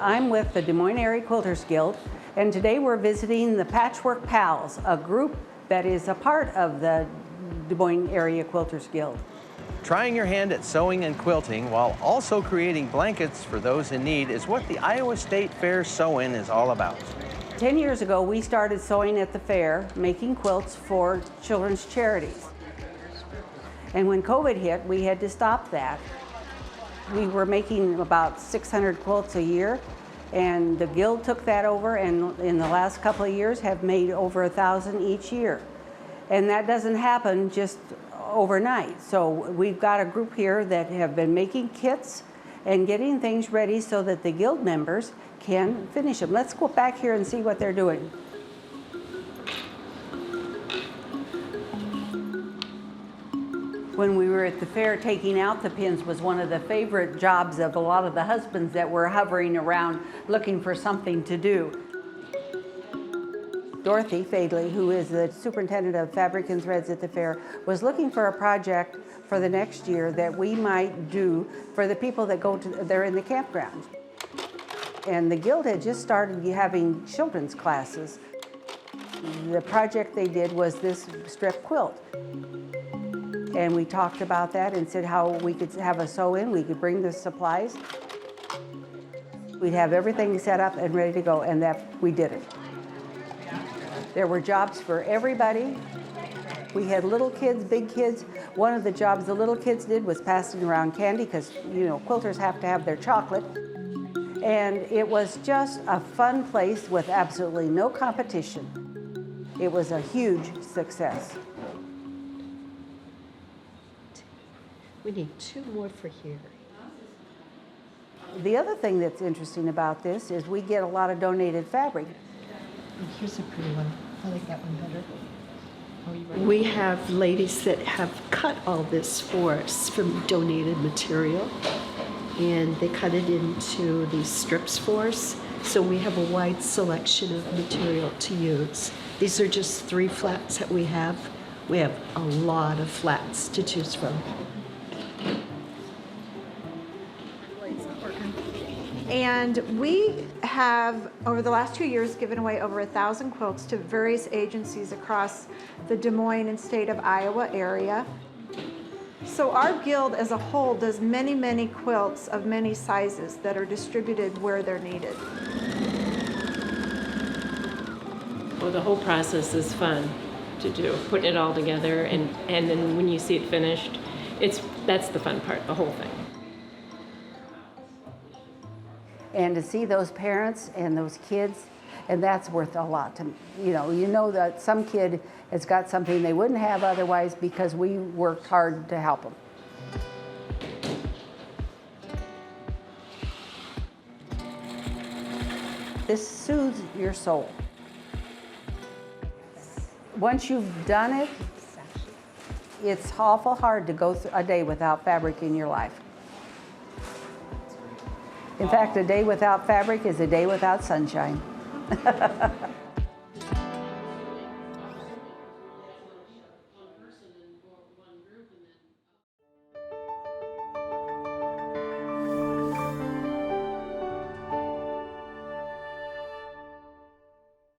I'm with the Des Moines Area Quilters Guild, and today we're visiting the Patchwork Pals, a group that is a part of the Des Moines Area Quilters Guild. Trying your hand at sewing and quilting while also creating blankets for those in need is what the Iowa State Fair Sew-In is all about. 10 years ago, we started sewing at the fair, making quilts for children's charities. And when COVID hit, we had to stop that. We were making about 600 quilts a year, and the Guild took that over, and in the last couple of years have made over 1,000 each year. And that doesn't happen just overnight. So we've got a group here that have been making kits and getting things ready so that the Guild members can finish them. Let's go back here and see what they're doing. When we were at the fair, taking out the pins was one of the favorite jobs of a lot of the husbands that were hovering around looking for something to do. Dorothy Fadley, who is the superintendent of Fabric and Threads at the fair, was looking for a project for the next year that we might do for the people that they're in the campground. And the Guild had just started having children's classes. The project they did was this strip quilt. And we talked about that and said how we could have a sew-in, we could bring the supplies. We'd have everything set up and ready to go, and that we did it. There were jobs for everybody. We had little kids, big kids. One of the jobs the little kids did was passing around candy because, you know, quilters have to have their chocolate. And it was just a fun place with absolutely no competition. It was a huge success. We need 2 more for here. The other thing that's interesting about this is we get a lot of donated fabric. Here's a pretty one. I like that one better. We have ladies that have cut all this for us from donated material, and they cut it into these strips for us. So we have a wide selection of material to use. These are just 3 flats that we have. We have a lot of flats to choose from. And we have, over the last 2 years, given away over 1,000 quilts to various agencies across the Des Moines and state of Iowa area. So our guild as a whole does many, many quilts of many sizes that are distributed where they're needed. Well, the whole process is fun to do, putting it all together, and then when you see it finished, that's the fun part, the whole thing. And to see those parents and those kids, and that's worth a lot to, you know that some kid has got something they wouldn't have otherwise because we worked hard to help them. This soothes your soul. Once you've done it, it's awful hard to go through a day without fabric in your life. In fact, a day without fabric is a day without sunshine.